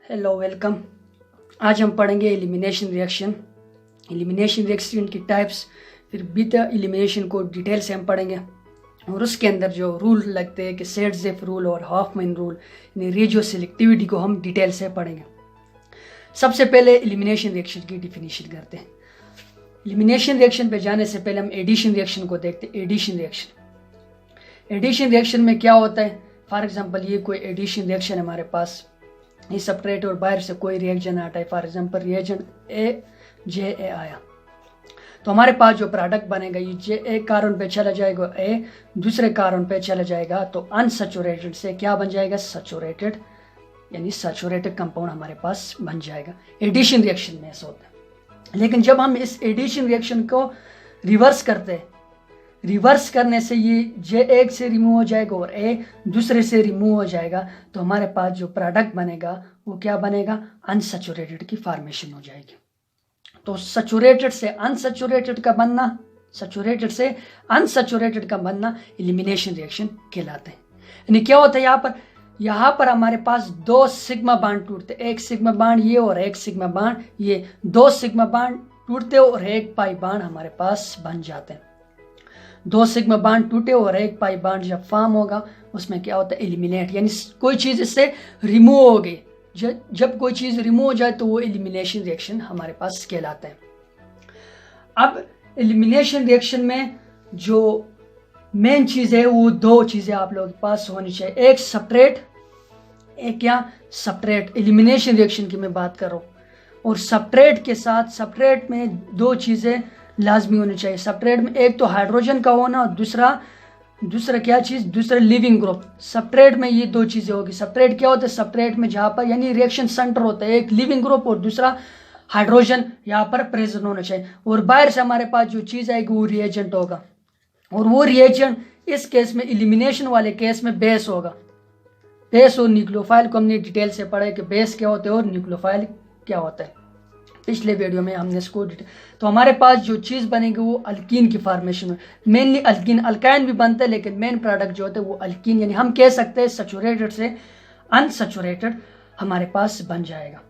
Hello welcome. आज हम पढ़ेंगे एलिमिनेशन रिएक्शन की टाइप्स, फिर बीटा एलिमिनेशन को डिटेल से हम पढ़ेंगे और उसके अंदर जो रूल लगते हैं कि सेट-ज़ेफ रूल और हॉफमैन रूल यानी रेशियो सेलेक्टिविटी को हम डिटेल से पढ़ेंगे। सबसे पहले एलिमिनेशन रिएक्शन की डिफिनीशन करते हैं। एलिमिनेशन रिएक्शन पे जाने से पहले हम एडिशन रिएक्शन को देखते हैं। एडिशन रिएक्शन में क्या होता है? फॉर एग्जांपल ये कोई एडिशन रिएक्शन है हमारे पास, ये सेपरेट और बाहर से कोई रिएक्शन आता है। फॉर एग्जांपल रिएजेंट ए आया तो हमारे पास जो प्रोडक्ट बनेगा ये जे एक कार्बन पे चला जाएगा, ए दूसरे कार्बन पे चला जाएगा तो अनसैचुरेटेड से क्या बन जाएगा? सैचुरेटेड, यानी सैचुरेटेड कंपाउंड हमारे पास बन जाएगा। एडिशन रिएक्शन में ऐसा होता है। लेकिन जब हम इस एडिशन रिएक्शन को रिवर्स करते हैं, रिवर्स करने से ये जे एक से रिमूव हो जाएगा और ए दूसरे से रिमूव हो जाएगा तो हमारे पास जो प्रोडक्ट बनेगा वो क्या बनेगा? अनसैचुरेटेड की फॉर्मेशन हो जाएगी। तो सैचुरेटेड से अनसैचुरेटेड का बनना, सैचुरेटेड से अनसैचुरेटेड का बनना एलिमिनेशन रिएक्शन कहलाते हैं। यानी क्या होता है यहाँ पर हमारे पास दो सिग्मा बांड टूटते, एक सिग्मा बांड ये और एक सिग्मा बांड ये, दो सिग्मा बांड टूटते और एक पाई बांड हमारे पास बन जाते हैं। दो सिग्मा बांड टूटे और एक पाई बांड जब फॉर्म होगा उसमें क्या होता है? एलिमिनेट, यानी कोई चीज इससे रिमूव हो गई। जब कोई चीज रिमूव हो जाए तो वो एलिमिनेशन रिएक्शन हमारे पास कहलाता है। अब एलिमिनेशन रिएक्शन में जो मेन चीज है वो दो चीजें आप लोगों के पास होनी चाहिए, एक सेपरेट, एक क्या? सेपरेट। एलिमिनेशन रिएक्शन की मैं बात कर रहा हूँ और सेपरेट के साथ सेपरेट में दो चीजें लाजमी होनी चाहिए। सेपरेट में एक तो हाइड्रोजन का होना और दूसरा क्या चीज? दूसरा लिविंग ग्रुप। सेपरेट में ये दो चीजें होगी। सेपरेट क्या होता है? सेपरेट में जहाँ पर यानी रिएक्शन सेंटर होता है, एक लिविंग ग्रुप और दूसरा हाइड्रोजन यहाँ पर प्रेजेंट होना चाहिए। और बाहर से हमारे पास जो चीज आएगी वो रिएजेंट होगा और वो रिएजेंट इस केस में एलिमिनेशन वाले केस में बेस होगा। बेस और न्यूक्लियोफाइल को हमने डिटेल से पढ़ा है कि बेस क्या होते हैं और न्यूक्लियोफाइल क्या होता है, पिछले वीडियो में हमने इसको तो हमारे पास जो चीज़ बनेगी वो अल्कीन की फॉर्मेशन में, मेनली अल्कीन, अल्काइन भी बनता है लेकिन मेन प्रोडक्ट जो होता है वो अल्कीन, यानी हम कह सकते हैं सैचुरेटेड से अनसैचुरेटेड हमारे पास बन जाएगा।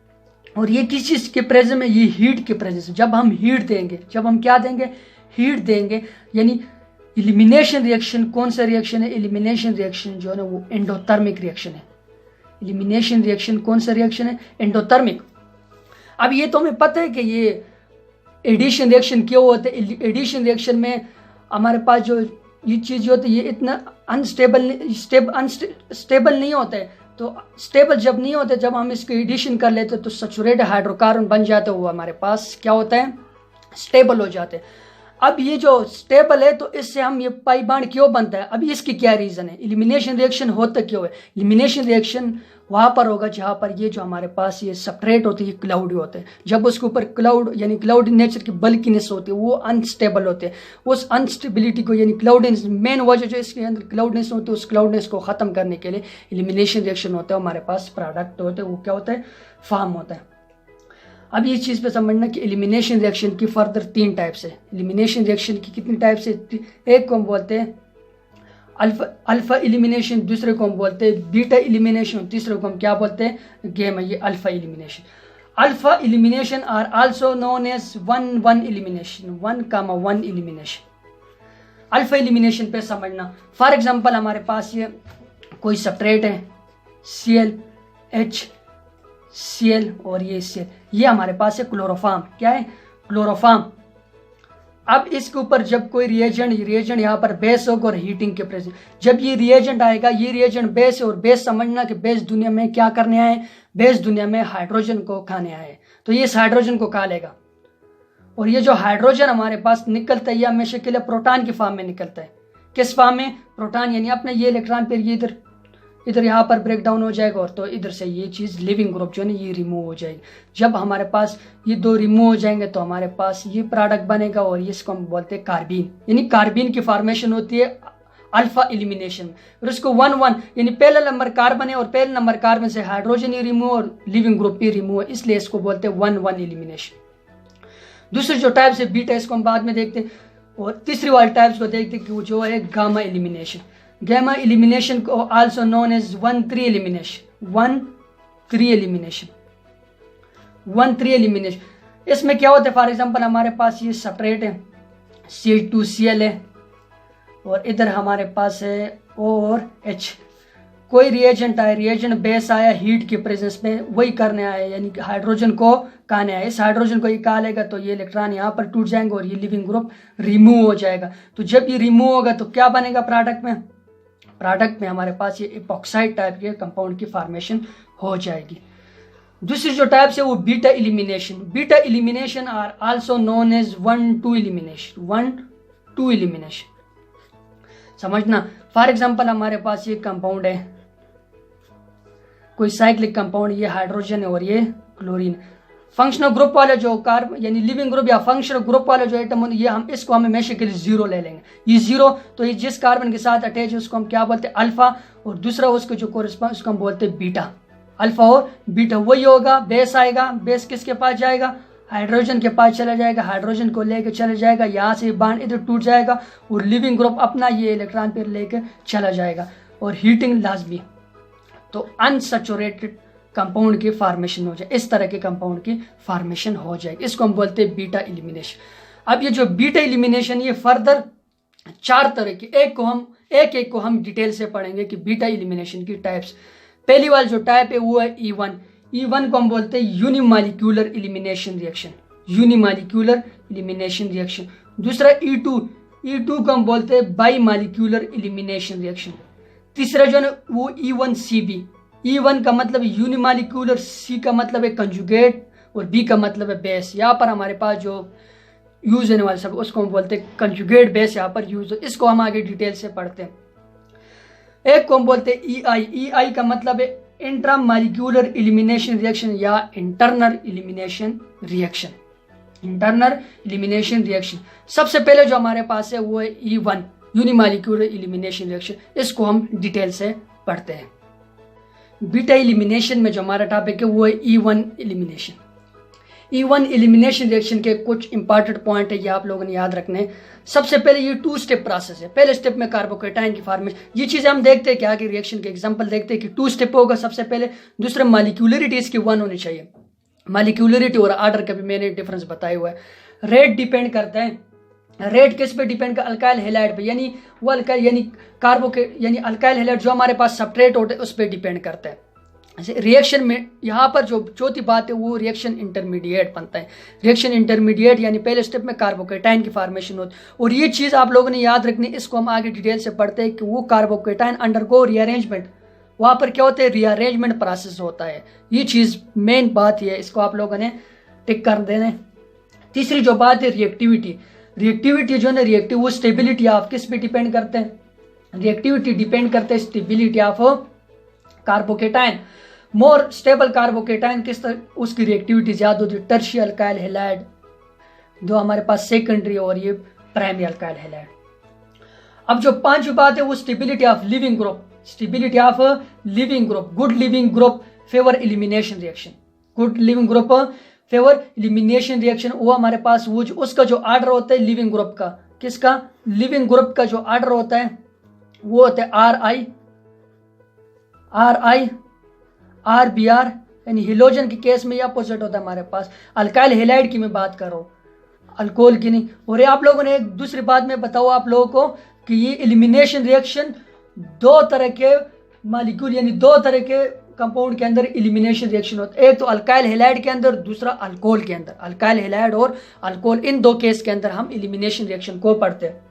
और ये किस चीज़ के प्रेजेंस में? ये हीट के प्रेजेंस। जब हम हीट देंगे, जब हम क्या देंगे? हीट देंगे। यानी एलिमिनेशन रिएक्शन कौन सा रिएक्शन है? एलिमिनेशन रिएक्शन जो है ना वो एंडोथर्मिक रिएक्शन है। एलिमिनेशन रिएक्शन कौन सा रिएक्शन है? एंडोथर्मिक। अब ये तो हमें पता है कि ये एडिशन रिएक्शन क्यों होते हैं। एडिशन रिएक्शन में हमारे पास जो ये चीज़ होती है ये इतना अनस्टेबल नहीं होता है। तो स्टेबल जब नहीं होते, जब हम इसको एडिशन कर लेते तो सैचुरेटेड हाइड्रोकार्बन बन जाते हैं, वो हमारे पास क्या होता है? स्टेबल हो जाते हैं। अब ये जो स्टेबल है तो इससे हम ये पाई बांड क्यों बनता है? अभी इसकी क्या रीज़न है? एलिमिनेशन रिएक्शन होता क्यों है? एलिमिनेशन रिएक्शन वहाँ पर होगा जहाँ पर ये जो हमारे पास ये सेपरेट होते हैं, क्लाउडी होते हैं। जब उसके ऊपर क्लाउड यानी क्लाउडी नेचर की बल्कीनेस होती है, वो अनस्टेबल होते हैं। उस अनस्टेबिलिटी को यानी क्लाउडनेस, मेन वजह जो इसके अंदर क्लाउडनेस होती है, उस क्लाउडनेस को ख़त्म करने के लिए एलिमिनेशन रिएक्शन होता है। हमारे पास प्रोडक्ट होते हैं वो क्या होता है? फॉर्म होता है। अब ये चीज़ पे समझना कि एलिमिनेशन रिएक्शन की फर्दर 3 टाइप्स है। एलिमिनेशन रिएक्शन की कितनी टाइप्स है? एक को हम बोलते हैं अल्फा एलिमिनेशन, दूसरे को हम बोलते हैं बीटा एलिमिनेशन, तीसरे को हम क्या बोलते हैं? गेमा। ये alpha elimination. Alpha elimination are also known as 1-1 elimination, 1,1 elimination. Alpha elimination पे समझना, फॉर एग्जांपल हमारे पास ये कोई सेपरेट है ClH, और ये Cl, ये हमारे पास है क्लोरोफॉर्म। क्या है? क्लोरोफॉर्म। अब इसके ऊपर जब कोई रिएजेंट यहाँ पर बेस होगा और हीटिंग के प्रेजेंस, जब ये रिएजेंट आएगा, ये रिएजेंट बेस है और बेस समझना कि बेस दुनिया में क्या करने आए? बेस दुनिया में हाइड्रोजन को खाने आए। तो ये इस हाइड्रोजन को खा लेगा और ये जो हाइड्रोजन हमारे पास निकलता है ये हमेशा के लिए प्रोटॉन की फॉर्म में निकलता है। किस फॉर्म में? प्रोटॉन, यानी अपने ये इलेक्ट्रॉन फिर ये इधर यहाँ पर ब्रेक डाउन हो जाएगा और तो इधर से ये चीज़ लिविंग ग्रुप जो है ना ये रिमूव हो जाएगी। जब हमारे पास ये दो रिमूव हो जाएंगे तो हमारे पास ये प्रोडक्ट बनेगा और इसको हम बोलते हैं कार्बीन, यानी कार्बीन की फॉर्मेशन होती है अल्फा एलिमिनेशन। और उसको 1-1 यानी पहला नंबर कार्बन है और पहले नंबर कार्बन से हाइड्रोजन ही रिमूव और लिविंग ग्रुप ही रिमूव है, इसलिए इसको बोलते हैं 1-1 एलिमिनेशन। दूसरी जो टाइप्स है बीटा, इसको हम बाद में देखते हैं। और तीसरी वाली टाइप्स को देखते हैं कि वो जो है गामा एलिमिनेशन। Gamma elimination को also known as 1-3 elimination, 1-3 elimination। 1,3 elimination. इसमें क्या होता है, फॉर एग्जांपल हमारे पास ये सबस्ट्रेट है Cl2Cl है और इधर हमारे पास है O और H। कोई रिएजेंट आया, रिएजेंट बेस आया हीट के प्रेजेंस में, वही करने आया, यानी कि हाइड्रोजन को कहने आया। इस हाइड्रोजन को ये कहा लेगा तो ये इलेक्ट्रॉन यहाँ पर टूट जाएंगे और ये लिविंग ग्रुप रिमूव हो जाएगा। तो जब ये रिमूव होगा तो क्या बनेगा प्रोडक्ट में, प्रोडक्ट में हमारे पास ये इपॉक्साइड टाइप के कंपाउंड की फॉर्मेशन हो जाएगी। दूसरी जो टाइप है वो beta elimination. Beta elimination are also known as 1,2 elimination. 1,2 elimination समझना। फॉर एग्जांपल हमारे पास ये कंपाउंड है, कोई साइक्लिक कंपाउंड, ये हाइड्रोजन है और ये क्लोरीन। फंक्शनल ग्रुप वाले जो कार्बन यानी लिविंग ग्रुप या फंक्शनल ग्रुप वाले जो एटम ये हम इसको हम हमेशा के लिए 0 ले लेंगे। ये 0 तो ये जिस कार्बन के साथ अटैच है उसको हम क्या बोलते हैं, अल्फा, और दूसरा उसको जो कोरिस्पॉन्ड उसको हम बोलते हैं बीटा। अल्फा और बीटा वही होगा, बेस आएगा, बेस किसके पास जाएगा, हाइड्रोजन के पास चला जाएगा, हाइड्रोजन को लेकर चला जाएगा, यहाँ से बांड इधर टूट जाएगा और लिविंग ग्रुप अपना ये इलेक्ट्रॉन पेयर लेकर चला जाएगा और हीटिंग लाजमी। तो अनसैचुरेटेड कंपाउंड की फॉर्मेशन हो जाए, इस तरह के कंपाउंड की फॉर्मेशन हो जाएगी, इसको हम बोलते हैं बीटा एलिमिनेशन। अब ये जो बीटा एलिमिनेशन ये फर्दर 4 तरह की, एक एक को हम डिटेल से पढ़ेंगे कि बीटा एलिमिनेशन की टाइप्स। पहली वाली जो टाइप है वो है E1। E1 को हम बोलते हैं unimolecular elimination reaction, unimolecular elimination reaction. दूसरा E2 को हम बोलते हैं बाई मॉलिक्यूलर एलिमिनेशन रिएक्शन। तीसरा जो है वो E1CB। E1 का मतलब यूनिमॉलिक्यूलर, C का मतलब है कंजुगेट और B का मतलब है बेस। यहाँ पर हमारे पास जो यूज होने वाले सब उसको हम बोलते हैं कंजुगेट बेस, यहाँ पर यूज, इसको हम आगे डिटेल से पढ़ते हैं। एक को हम बोलते हैं EI का मतलब है इंट्रा मॉलिक्यूलर एलिमिनेशन रिएक्शन या internal elimination reaction, internal elimination reaction. सबसे पहले जो हमारे पास है वो है E1 यूनिमॉलिक्यूलर एलिमिनेशन रिएक्शन, इसको हम डिटेल से पढ़ते हैं। बीटा एलिमिनेशन में जो हमारा टॉपिक है वो है E1 elimination. E1 elimination reaction के कुछ इंपॉर्टेंट पॉइंट है, ये आप लोगों ने याद रखने। सबसे पहले ये 2 स्टेप प्रोसेस है। पहले स्टेप में कार्बोकेटाइन की फॉर्मेशन, ये चीजें हम देखते हैं कि आगे रिएक्शन के एग्जांपल देखते हैं कि 2 स्टेप होगा सबसे पहले। दूसरा मॉलिक्यूलरिटी इसकी 1 होनी चाहिए। मॉलिक्यूलरिटी और ऑर्डर का भी मैंने डिफरेंस बताया हुआ है। रेट डिपेंड करता है, रेट किस पे डिपेंड कर, अल्काइल हैलाइड पे, यानी वो अल्काइल यानी यानी अल्काइल हैलाइड जो हमारे पास सबस्ट्रेट होते हैं उस पर डिपेंड करता है। रिएक्शन में यहाँ पर जो चौथी बात है वो रिएक्शन इंटरमीडिएट बनता है। रिएक्शन इंटरमीडिएट यानी पहले स्टेप में कार्बोकेटाइन की फॉर्मेशन होती है और ये चीज़ आप लोगों ने याद रखनी, इसको हम आगे डिटेल से पढ़ते हैं कि वो कार्बोकेटाइन अंडरगो रीअरेंजमेंट, वहाँ पर क्या होता है, रीअरेंजमेंट प्रोसेस होता है। ये चीज़ मेन बात है, इसको आप लोगों ने टिक कर देना। तीसरी जो बात है रिएक्टिविटी, रिएक्टिविटी जो है ना, रिएक्टिव वो स्टेबिलिटी ऑफ किस पे डिपेंड करते हैं, रिएक्टिविटी डिपेंड करते हैं stability of carbocation. More stable carbocation किस तरह उसकी रिएक्टिविटी ज्यादा होती है, टर्शियल अल्काइल हैलाइड जो हमारे पास सेकेंडरी और ये प्राइमरी अल्काइल हैलाइड। अब जो 5वीं बात है वो stability of leaving group, stability of leaving group. Good leaving group favour elimination reaction, good leaving group favour elimination reaction. वो हमारे पास वो उसका जो ऑर्डर होता है लिविंग ग्रुप का, किसका, लिविंग ग्रुप का जो ऑर्डर होता है वो होता है RI RBR, यानी हिलोजन के केस में ये अपोजिट होता है हमारे पास। अल्काइल हैलाइड की मैं बात कर रहा हूँ, अल्कोहल की नहीं। और ये आप लोगों ने एक दूसरी बात में बताओ आप लोगों को कि ये एलिमिनेशन रिएक्शन 2 तरह के मॉलिक्यूल यानी 2 तरह के कंपाउंड के अंदर एलिमिनेशन रिएक्शन होता है। एक तो अल्काइल हैलाइड के अंदर, दूसरा अल्कोहल के अंदर। अल्काइल हैलाइड और अल्कोहल, इन 2 केस के अंदर हम एलिमिनेशन रिएक्शन को पढ़ते हैं।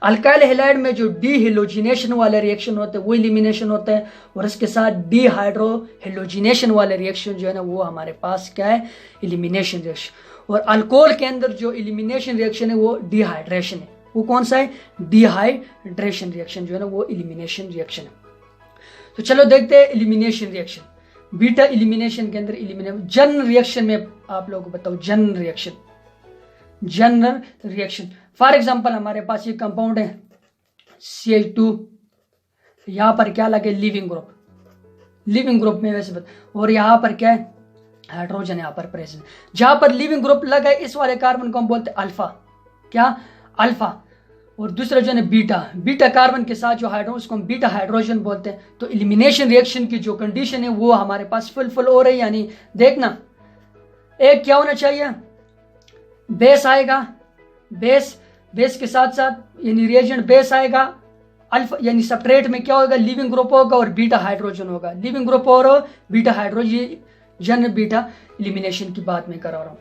अल्काइल हैलाइड में जो डीहेलोजिनेशन वाले रिएक्शन होते हैं वो एलिमिनेशन होता है और इसके साथ डीहाइड्रोहेलोजिनेशन वाले रिएक्शन जो है ना वो हमारे पास क्या है, एलिमिनेशन रिएक्शन। और अल्कोहल के अंदर जो एलिमिनेशन रिएक्शन है वो डिहाइड्रेशन है। वो कौन सा है, डिहाइड्रेशन रिएक्शन जो है ना वो एलिमिनेशन रिएक्शन है। तो चलो देखते हैं एलिमिनेशन रिएक्शन। बीटा एलिमिनेशन के अंदर एलिमिनेशन जनरल रिएक्शन में आप लोगों को बताओ, general reaction, general reaction. For example हमारे पास ये कंपाउंड है CH2, यहाँ पर क्या लगे, लिविंग ग्रुप, लिविंग ग्रुप में वैसे और यहाँ पर क्या है, हाइड्रोजन यहाँ पर प्रेजेंट। जहां पर लिविंग ग्रुप लगा है इस वाले कार्बन को हम बोलते हैं अल्फा, क्या, अल्फा। और दूसरा जो है बीटा, बीटा कार्बन के साथ जो हाइड्रोजन उसको हम बीटा हाइड्रोजन बोलते हैं। तो एलिमिनेशन रिएक्शन की जो कंडीशन है वो हमारे पास फुलफिल हो रही है, यानी देखना एक क्या होना चाहिए, बेस आएगा, बेस के साथ साथ यानी रिएजेंट बेस आएगा, अल्फा यानी सबट्रेट में क्या होगा, लिविंग ग्रुप होगा और बीटा हाइड्रोजन होगा। लिविंग ग्रुप और बीटा हाइड्रोजन, ये जनरल बीटा एलिमिनेशन की बात मैं करा रहा हूं।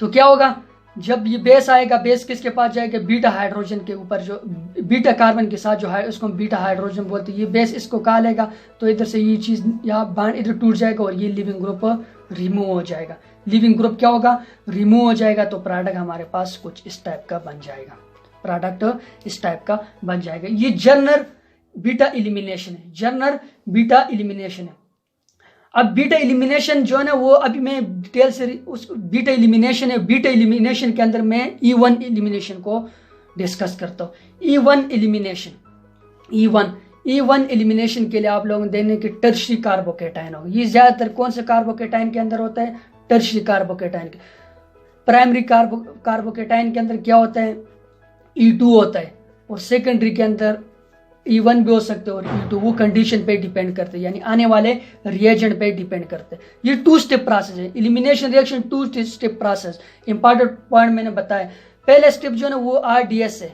तो क्या होगा, जब ये बेस आएगा, बेस किसके पास जाएगा, बीटा हाइड्रोजन के ऊपर, जो बीटा कार्बन के साथ जो है उसको हम बीटा हाइड्रोजन बोलते हैं। ये बेस इसको कहा लेगा तो इधर से ये चीज यहाँ बांड इधर टूट जाएगा और ये लिविंग ग्रुप रिमूव हो जाएगा। लिविंग ग्रुप क्या होगा, रिमूव हो जाएगा। तो प्रोडक्ट हमारे पास कुछ इस टाइप का बन जाएगा, प्रोडक्ट इस टाइप का बन जाएगा। ये जनरल बीटा एलिमिनेशन है, जनरल बीटा एलिमिनेशन है। अब बीटा एलिमिनेशन जो है ना, वो अभी मैं डिटेल से उस बीटा एलिमिनेशन है, बीटा एलिमिनेशन के अंदर मैं E1 एलिमिनेशन को डिस्कस करता हूँ। E1 एलिमिनेशन, E1 एलिमिनेशन के लिए आप लोगों ने देने की टर्शरी कार्बोकेटाइन होगा। ये ज्यादातर कौन से कार्बोकेटाइन के अंदर होता है, टर्शरी कार्बोकेटाइन के। प्राइमरी कार्बोकेटाइन के अंदर क्या होता है, E2 होता है, और सेकेंडरी के अंदर E1 भी हो सकते हैं और E2, वो कंडीशन पे डिपेंड करते हैं, यानी आने वाले रिएजेंट पे डिपेंड करते हैं। ये 2 स्टेप प्रोसेस है, elimination reaction 2 step process. Important point मैंने बताया, पहले स्टेप जो है ना वो RDS है,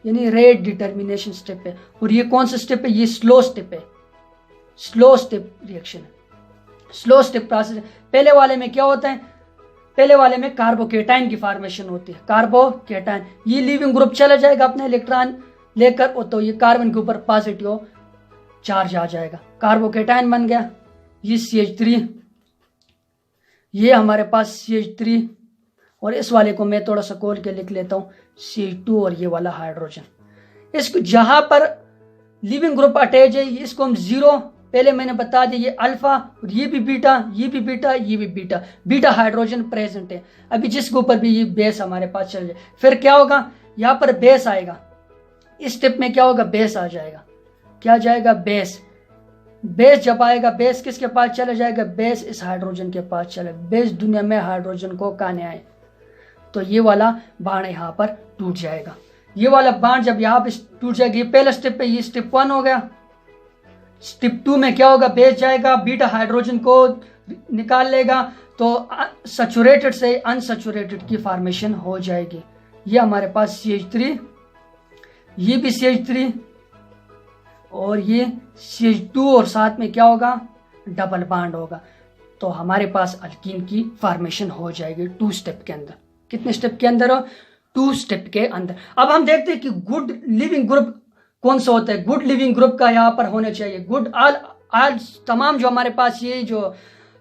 यानी रेट डिटर्मिनेशन स्टेप है, और ये कौन सा स्टेप है, ये स्लो स्टेप है, स्लो स्टेप रिएक्शन है, स्लो स्टेप प्रोसेस है। पहले वाले में क्या होता है, पहले वाले में कार्बोकेटाइन की फॉर्मेशन होती है, कार्बोकेटाइन। ये लिविंग ग्रुप चला जाएगा अपने इलेक्ट्रॉन लेकर, तो ये कार्बन के ऊपर पॉजिटिव चार्ज आ जाएगा, कार्बोकेटाइन बन गया। ये CH3, ये हमारे पास CH3, और इस वाले को मैं थोड़ा सा खोल के लिख लेता हूँ, CH2, और ये वाला हाइड्रोजन। इसको जहां पर लिविंग ग्रुप अटैच है इसको हम 0, पहले मैंने बता दिया, ये अल्फा, और ये भी बीटा, ये भी बीटा, ये भी बीटा, बीटा हाइड्रोजन प्रेजेंट है। अभी जिसके ऊपर भी ये बेस हमारे पास चल जाए, फिर क्या होगा, यहाँ पर बेस आएगा, इस स्टेप में क्या होगा, बेस आ जाएगा, क्या जाएगा, बेस। बेस जब आएगा, बेस किसके पास चला जाएगा, बेस इस हाइड्रोजन के पास चले। बेस दुनिया में हाइड्रोजन को कहने आए, तो ये वाला बाण यहाँ पर टूट जाएगा। ये वाला बाण जब यहाँ पे टूट जाएगा, ये पहला स्टेप पे, ये स्टेप 1 हो गया। स्टेप 2 में क्या होगा, बेस जाएगा, बीटा हाइड्रोजन को निकाल लेगा, तो सैचुरेटेड से अनसैचुरेटेड की फॉर्मेशन हो जाएगी। ये हमारे पास CH3, ये भी CH3, और ये CH2, और साथ में क्या होगा, डबल बॉन्ड होगा। तो हमारे पास अल्कीन की फॉर्मेशन हो जाएगी 2 स्टेप के अंदर। कितने स्टेप के अंदर, 2 स्टेप के अंदर। अब हम देखते हैं कि गुड लिविंग ग्रुप कौन सा होता है। गुड लिविंग ग्रुप का यहाँ पर होना चाहिए गुड, ऑल तमाम जो हमारे पास ये जो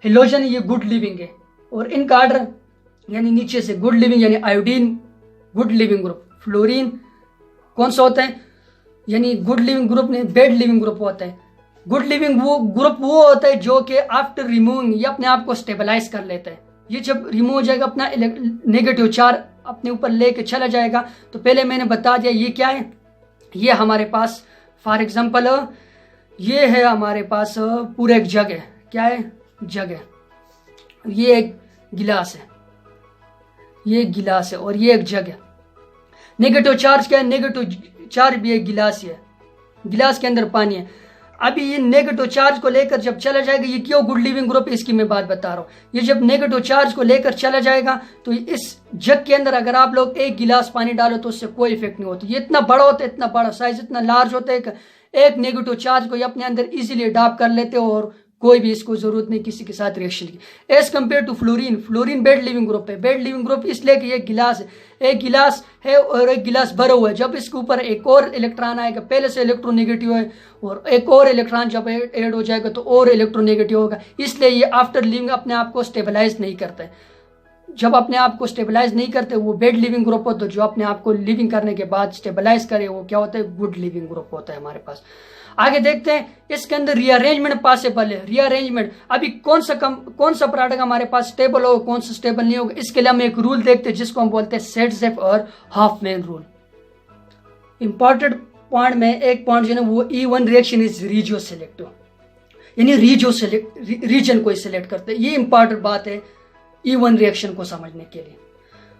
हेलोजन है ये गुड लिविंग है, और इनका ऑर्डर यानी नीचे से गुड लिविंग यानी iodine good leaving group, fluorine कौन सा होता है, यानी गुड लिविंग ग्रुप नहीं, बैड लिविंग ग्रुप होता है। गुड लिविंग वो ग्रुप वो होता है जो कि आफ्टर रिमूविंग ये अपने आप को स्टेबलाइज कर लेता है। ये जब रिमूव हो जाएगा, अपना नेगेटिव चार्ज अपने ऊपर लेके चला जाएगा। तो पहले मैंने बता दिया ये क्या है, ये हमारे पास फॉर एग्जांपल ये है हमारे पास पूरा एक जग है, क्या है, जग है, ये एक गिलास है, ये एक गिलास है और ये एक जग है। नेगेटिव चार्ज क्या है, नेगेटिव चार्ज भी एक गिलास ही है, गिलास के अंदर पानी है। अभी ये नेगेटिव चार्ज को लेकर जब चला जाएगा, ये क्यों गुड लिविंग ग्रुप इसकी मैं बात बता रहा हूँ। ये जब नेगेटिव चार्ज को लेकर चला जाएगा तो इस जग के अंदर अगर आप लोग एक गिलास पानी डालो तो उससे कोई इफेक्ट नहीं होता। ये इतना बड़ा होता है, इतना बड़ा साइज, इतना लार्ज होता है कि एक नेगेटिव चार्ज को ये अपने अंदर इजीली अडॉप्ट कर लेते हो और कोई भी इसको जरूरत नहीं किसी के साथ रिएक्शन की। As compare to fluorine, fluorine bad leaving group है। बेड लिविंग ग्रुप इसलिए कि एक गिलास है और एक गिलास भरा हुआ है। जब इसके ऊपर एक और इलेक्ट्रॉन आएगा, पहले से इलेक्ट्रोनेगेटिव है और एक और इलेक्ट्रॉन जब ऐड हो जाएगा तो और इलेक्ट्रोनेगेटिव होगा, इसलिए ये आफ्टर लिविंग अपने आप को स्टेबलाइज नहीं करता है। जब अपने आप को स्टेबलाइज नहीं करते वो बेड लिविंग ग्रुप होता है। जो अपने आप को लिविंग करने के बाद स्टेबलाइज करे वो क्या होता है, गुड लिविंग ग्रुप होता है हमारे पास। आगे देखते हैं, इसके अंदर रीअरेंजमेंट पॉसिबल है। रीअरेंजमेंट अभी कौन सा प्रोडक्ट हमारे पास स्टेबल होगा, कौन सा स्टेबल नहीं होगा, इसके लिए हम एक रूल देखते हैं जिसको हम बोलते हैं सेट-ज़ेफ और हाफमैन रूल। इंपॉर्टेंट पॉइंट में एक पॉइंट जो है वो E1 reaction is regio selective, यानी रीजन को सिलेक्ट करते हैं। ये इंपॉर्टेंट बात है E1 रिएक्शन को समझने के लिए।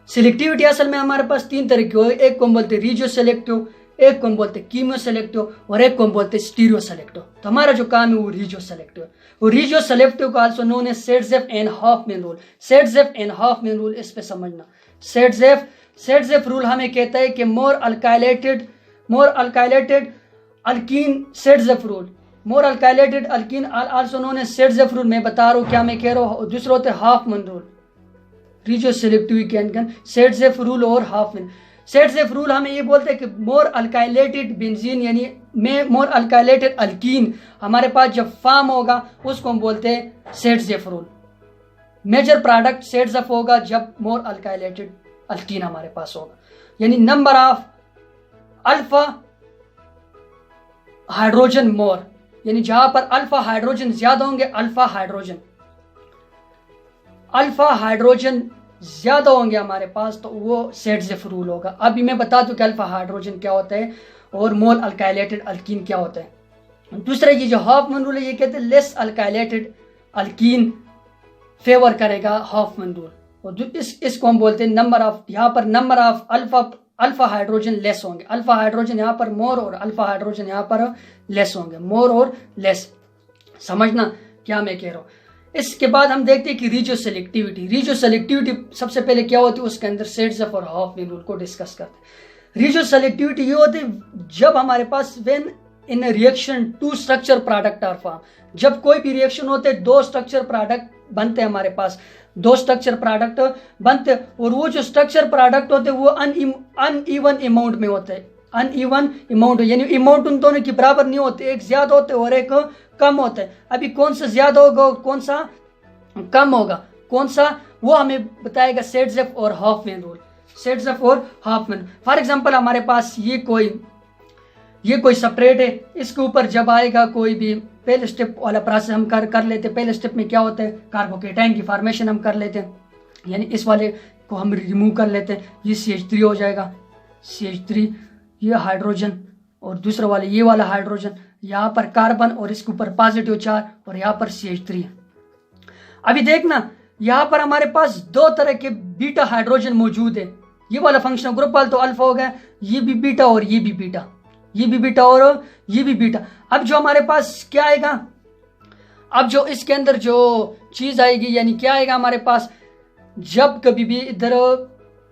सिलेक्टिविटी असल में हमारे पास 3 तरह की हो, एक को हम बोलते हैं रीजियो सेलेक्टिव, एक को हम बोलते हैं कीमियो सेलेक्टिव और एक को हम बोलते हैं स्टीरियो सेलेक्टिव। तो हमारा जो काम है वो रिजियो सेलेक्टिव। वो रिजियो सेलेक्टिव को आल्सो नोन है Saytzeff and Hofmann rule. Saytzeff and Hofmann rule इस पे समझना। सेटजेफ रूल हमें कहता है कि more alkylated alkene Saytzeff rule, more alkylated alkene also known है सेटजेफ रूल। मैं बता रहा हूँ क्या मैं कह रहा हूँ। दूसरा होता है हॉफमैन रूल, रिजियो सेलेक्टिव के सेटजेफ रूल और हॉफमैन। सेटजेफ रूल हमें ये बोलते हैं कि मोर अल्काइलेटेड बेंजीन यानी में मोर अल्काइलेटेड अल्कीन हमारे पास जब फॉर्म होगा उसको हम बोलते हैं Saytzeff rule. Major product Saytzeff होगा जब मोर अल्काइलेटेड अल्कीन हमारे पास होगा, यानी number of alpha hydrogen more, यानी जहां पर अल्फा हाइड्रोजन ज्यादा होंगे अल्फा हाइड्रोजन ज्यादा होंगे हमारे पास तो वो सेटजेफ रूल होगा। अभी मैं बता दूं कि अल्फा हाइड्रोजन क्या होता है और मोल अल्काइलेटेड अल्कीन क्या होता है। दूसरा ये जो हॉफमैन रूल है ये कहते हैं लेस अल्काइलेटेड अल्कीन फेवर करेगा हॉफमैन रूल। और इसको हम बोलते हैं नंबर ऑफ, यहाँ पर number of alpha hydrogen less होंगे, अल्फा हाइड्रोजन यहाँ पर मोर और अल्फा हाइड्रोजन यहाँ पर लेस होंगे, मोर और लेस। समझना क्या मैं कह रहा हूँ। इसके बाद हम देखते हैं कि रिजियो सेलेक्टिविटी सबसे पहले क्या होती है, उसके अंदर सेटजेफ और हॉफमैन रूल को डिस्कस करते हैं। रिजियो सेलेक्टिविटी ये होती है जब हमारे पास when in reaction two structure product are form, जब कोई भी रिएक्शन होते हैं दो स्ट्रक्चर प्रोडक्ट बनते हैं, हमारे पास दो स्ट्रक्चर प्रोडक्ट बनते और वो जो स्ट्रक्चर प्रोडक्ट होते हैं वो अनइवन अमाउंट में होते हैं। अनइवन अमाउंट यानी अमाउंट उन दोनों की बराबर नहीं होते, एक ज्यादा होते और एक कम होता है। अभी कौन सा ज्यादा होगा और कौन सा कम होगा, कौन सा वो हमें बताएगा सेटजेफ और हॉफमैन रूल। सेटजेफ और हॉफमैन, फॉर एग्जांपल हमारे पास ये कोई सब्सट्रेट है, इसके ऊपर जब आएगा कोई भी पहले स्टेप वाला प्रोसेस हम कर लेते हैं। पहले स्टेप में क्या होता है, कार्बोकेटाइन की फॉर्मेशन हम कर लेते हैं, यानी इस वाले को हम रिमूव कर लेते हैं, ये CH3 हो जाएगा। CH3 ये हाइड्रोजन और दूसरा वाले ये वाला हाइड्रोजन, यहाँ पर कार्बन और इसके ऊपर पॉजिटिव चार्ज और यहाँ पर CH3। अभी देखना यहाँ पर हमारे पास दो तरह के बीटा हाइड्रोजन मौजूद है। ये वाला फंक्शनल ग्रुप वाला तो अल्फा हो गया, ये भी बीटा और ये भी बीटा, ये भी बीटा और ये भी बीटा। अब जो हमारे पास क्या आएगा, अब जो इसके अंदर जो चीज आएगी यानी क्या आएगा हमारे पास, जब कभी भी इधर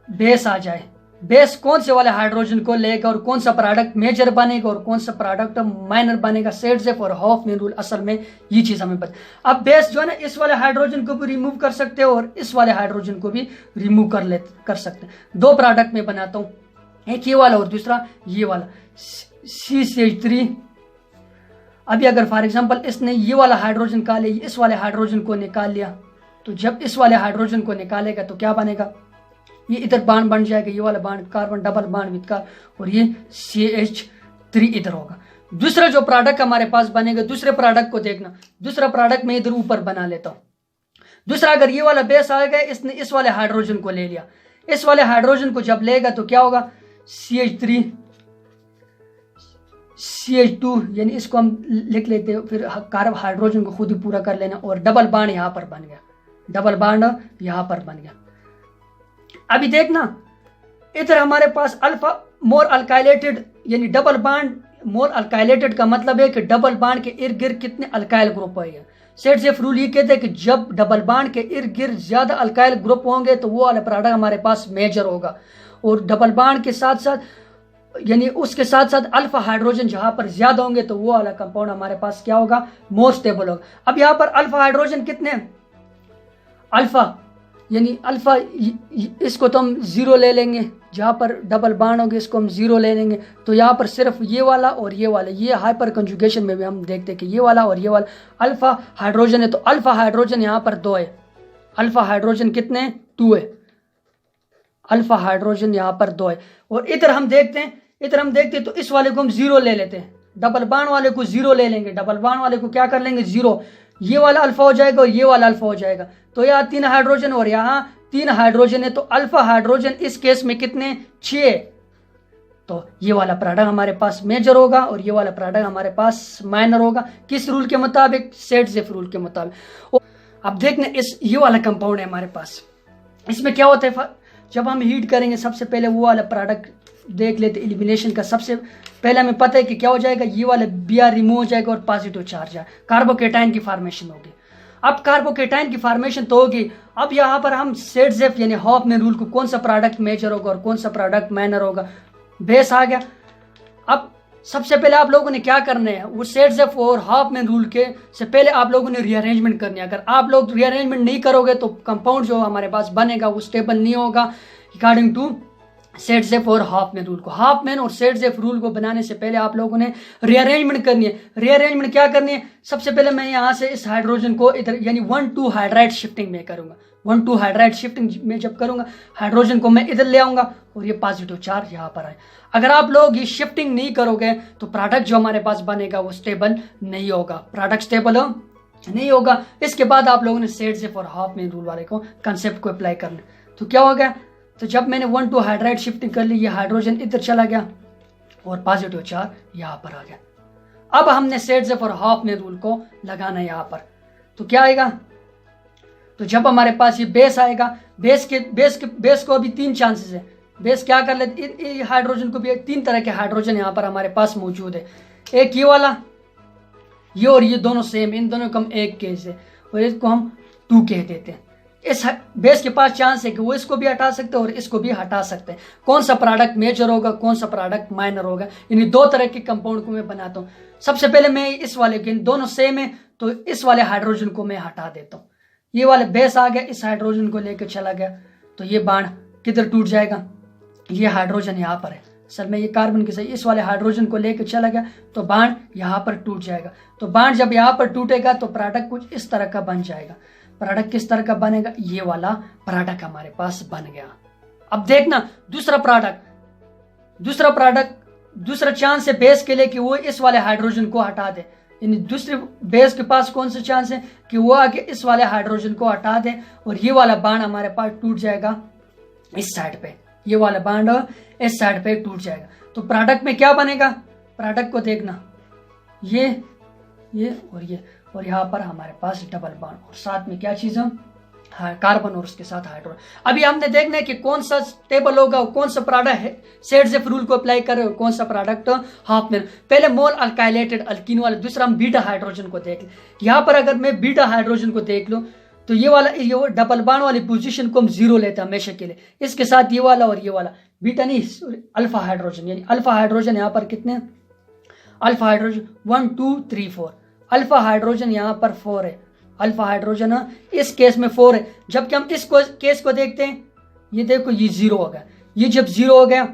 बेस आ जाए, बेस कौन से वाले हाइड्रोजन को लेगा और कौन सा प्रोडक्ट मेजर बनेगा और कौन सा प्रोडक्ट माइनर बनेगा। सेटजेफ और हॉफमैन रूल असल में ये चीज हमें पता। अब बेस जो है ना इस वाले हाइड्रोजन को भी रिमूव कर सकते हैं और इस वाले हाइड्रोजन को भी रिमूव कर सकते हैं। दो प्रोडक्ट में बनाता हूँ, एक ये वाला और दूसरा ये वाला CH3। अभी अगर फॉर एग्जांपल इसने ये वाला हाइड्रोजन निकाल लिया, इस वाले हाइड्रोजन को निकाल लिया, तो जब इस वाले हाइड्रोजन को निकालेगा तो क्या बनेगा, ये इधर बांड बन जाएगा, ये वाला bond carbon double bond with car और ये CH3 इधर होगा। दूसरा जो प्रोडक्ट हमारे पास बनेगा, दूसरे प्रोडक्ट को देखना, दूसरा प्रोडक्ट मैं इधर ऊपर बना लेता हूँ। दूसरा अगर ये वाला बेस आएगा, इसने इस वाले हाइड्रोजन को ले लिया, इस वाले हाइड्रोजन को जब लेगा तो क्या होगा, CH3 CH2 यानी इसको हम लिख लेते हैं, फिर कार्ब हाइड्रोजन को खुद ही पूरा कर लेना और डबल बांड यहां पर बन गया, डबल बांड यहां पर बन गया। अभी देखना इधर हमारे पास अल्फा मोर अल्काइलेटेड यानी डबल बांड, मोर अल्काइलेटेड का मतलब है कि डबल बांड के इर्द गिर्द कितने अल्काइल ग्रुप है। सेटजेफ रूल ये कहते हैं कि जब डबल बांड के इर्द गिर्द ज्यादा अल्काइल ग्रुप होंगे तो वो वाला प्रोडक्ट हमारे पास मेजर होगा, और डबल बांड के साथ साथ यानी उसके साथ साथ अल्फा हाइड्रोजन जहां पर ज्यादा होंगे तो वो वाला कंपाउंड हमारे पास क्या होगा, मोर स्टेबल होगा। अब यहाँ पर अल्फा हाइड्रोजन कितने हैं, अल्फा यानी अल्फा इसको तो हम 0 ले लेंगे, जहां पर डबल बांड होंगे इसको हम 0 ले लेंगे। तो यहाँ पर सिर्फ ये वाला और ये वाला, ये हाइपर कंजुगेशन में भी हम देखते हैं कि ये वाला और ये वाला अल्फा हाइड्रोजन है, तो अल्फा हाइड्रोजन यहाँ पर 2 है, अल्फा हाइड्रोजन कितने 2 है, अल्फा हाइड्रोजन यहाँ पर 2 है। और इधर हम देखते हैं तो इस वाले को हम 0 ले लेते हैं, डबल बांड वाले को 0 ले लेंगे, डबल बांड वाले को क्या कर लेंगे 0, ये वाला अल्फा हो जाएगा और ये वाला अल्फा हो जाएगा। तो यहाँ 3 हाइड्रोजन और यहाँ 3 हाइड्रोजन है, तो अल्फा हाइड्रोजन इस केस में कितने 6, तो ये वाला प्रोडक्ट हमारे पास मेजर होगा और ये वाला प्रोडक्ट हमारे पास माइनर होगा। किस रूल के मुताबिक, सेटजेफ रूल के मुताबिक। अब देखने इस ये वाला कंपाउंड है हमारे पास, इसमें क्या होता है जब हम हीट करेंगे सबसे पहले वो वाला प्रोडक्ट देख लेते एलिमिनेशन का। सबसे पहले हमें पता है कि क्या हो जाएगा, ये वाला Br रिमूव हो जाएगा और पॉजिटिव चार्ज है, कार्बोकेटाइन की फॉर्मेशन होगी। अब कार्बोकेटाइन की फॉर्मेशन तो होगी, अब यहाँ पर हम सेडजेफ यानी हॉफमैन रूल को कौन सा प्रोडक्ट मेजर होगा और कौन सा प्रोडक्ट माइनर होगा, बेस आ गया। अब सबसे पहले आप लोगों ने क्या करना है, वो सेडजेफ और हॉफमैन रूल के से पहले आप लोगों ने रीअरेंजमेंट करनी है। अगर आप लोग रीअरेंजमेंट नहीं करोगे तो कंपाउंड जो हमारे पास बनेगा वो स्टेबल नहीं होगा अकॉर्डिंग टू सेडजेफ और हॉफमैन रूल को। हॉफमैन और सेडजेफ रूल को बनाने से पहले आप लोगों ने रीअरेंजमेंट करनी है। रीअरेंजमेंट क्या करनी है, सबसे पहले मैं यहाँ से इस हाइड्रोजन को इधर यानी 1,2 हाइड्राइड शिफ्टिंग में करूंगा। 1,2 हाइड्राइड शिफ्टिंग में जब करूंगा हाइड्रोजन को मैं इधर ले आऊंगा और ये पॉजिटिव चार्ज यहाँ पर आए। अगर आप लोग ये शिफ्टिंग नहीं करोगे तो प्रोडक्ट जो हमारे पास बनेगा वो स्टेबल नहीं होगा, प्रोडक्ट स्टेबल नहीं होगा। इसके बाद आप लोगों ने सेडजेफ और हॉफमैन रूल वाले को कंसेप्ट को अप्लाई करना। तो क्या हो गया, तो जब मैंने 1,2 हाइड्राइड शिफ्टिंग कर ली, ये हाइड्रोजन इधर चला गया और पॉजिटिव चार्ज यहाँ पर आ गया। अब हमने सेडजेफ और हॉफमैन रूल को लगाना है यहाँ पर, तो क्या आएगा, तो जब हमारे पास ये बेस आएगा, बेस को अभी 3 चांसेस है। बेस क्या कर लेते, हाइड्रोजन को भी 3 तरह के हाइड्रोजन यहाँ पर हमारे पास मौजूद है। एक ये वाला, ये और ये दोनों सेम, इन दोनों का हम 1 केस है और इसको हम 2 कह देते हैं। इस बेस के पास चांस है कि वो इसको भी हटा सकते हैं और इसको भी हटा सकते हैं। कौन सा प्रोडक्ट मेजर होगा, कौन सा प्रोडक्ट माइनर होगा, इन 2 तरह के कंपाउंड को मैं बनाता हूँ। सबसे पहले मैं इस वाले के, दोनों सेम है तो इस वाले हाइड्रोजन को मैं हटा देता हूँ। ये वाले बेस आ गया, इस हाइड्रोजन को लेकर चला गया तो ये बाण किधर टूट जाएगा, ये हाइड्रोजन यहाँ पर है, असल में ये कार्बन के साथ इस वाले हाइड्रोजन को लेकर चला गया तो बाण यहाँ पर टूट जाएगा। तो बाण जब यहाँ पर टूटेगा तो प्रोडक्ट कुछ इस तरह का बन जाएगा। प्रोडक्ट किस तरह का बनेगा, ये वाला प्रोडक्ट हमारे पास बन गया। अब देखना दूसरा प्रोडक्ट दूसरा चांस है बेस के लिए कि वो इस वाले हाइड्रोजन को हटा दे, यानी दूसरे बेस के पास कौन सा चांस है कि वो आके इस वाले हाइड्रोजन को हटा दे और ये वाला बाण हमारे पास टूट जाएगा इस साइड पे, ये वाला बाण इस साइड पे टूट जाएगा। तो प्रोडक्ट में क्या बनेगा, प्रोडक्ट को देखना, ये और यहाँ पर हमारे पास डबल बॉन्ड और साथ में क्या चीज है, कार्बन और उसके साथ हाइड्रोजन। अभी हमने देखना है कि कौन सा स्टेबल होगा, कौन सा प्रोडक्ट है सेडजेफ रूल को अप्लाई कर रहे हो, कौन सा प्रोडक्ट हॉफमैन। पहले मोल अल्काइलेटेड अल्कीन वाला, दूसरा हम बीटा हाइड्रोजन को देख लें। यहाँ पर अगर मैं बीटा हाइड्रोजन को देख लूं तो ये वाला ये डबल बॉन्ड वाली पोजीशन को हम 0 लेते हैं हमेशा के लिए। इसके साथ ये वाला और ये वाला बीटा नहीं, अल्फा हाइड्रोजन, यानी अल्फा हाइड्रोजन यहाँ पर कितने, अल्फा हाइड्रोजन 1 2 3 4, अल्फा हाइड्रोजन यहाँ पर 4 है, अल्फा हाइड्रोजन इस केस में 4 है। जबकि हम इस केस को देखते हैं, ये देखो ये 0 हो गया, ये जब 0 हो गया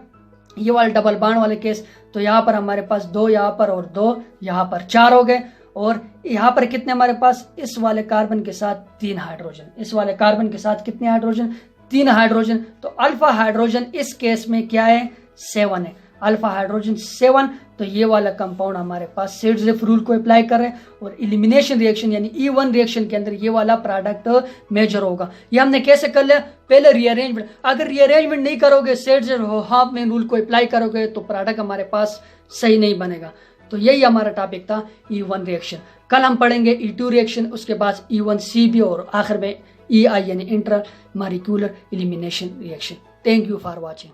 ये वाला डबल बॉन्ड वाले केस, तो यहाँ पर हमारे पास 2 यहाँ पर और 2 यहाँ पर 4 हो गए। और यहाँ पर कितने हमारे पास, इस वाले कार्बन के साथ 3 हाइड्रोजन, इस वाले कार्बन के साथ कितने हाइड्रोजन, 3 हाइड्रोजन। तो अल्फा हाइड्रोजन इस केस में क्या है, 7 है, अल्फा हाइड्रोजन 7। तो ये वाला कंपाउंड हमारे पास सेडजेफ रूल को अप्लाई कर रहे हैं और एलिमिनेशन रिएक्शन यानी E1 रिएक्शन के अंदर ये वाला प्रोडक्ट मेजर होगा। ये हमने कैसे कर लिया, पहले रीअरेंजमेंट। अगर रीअरेंजमेंट नहीं करोगे, सेडजेफ हॉफमैन रूल को अप्लाई करोगे तो प्रोडक्ट हमारे पास सही नहीं बनेगा। तो यही हमारा टॉपिक था E1 रिएक्शन। कल हम पढ़ेंगे E2 रिएक्शन, उसके बाद E1CB और आखिर में EI यानी inter molecular elimination reaction. Thank you for watching.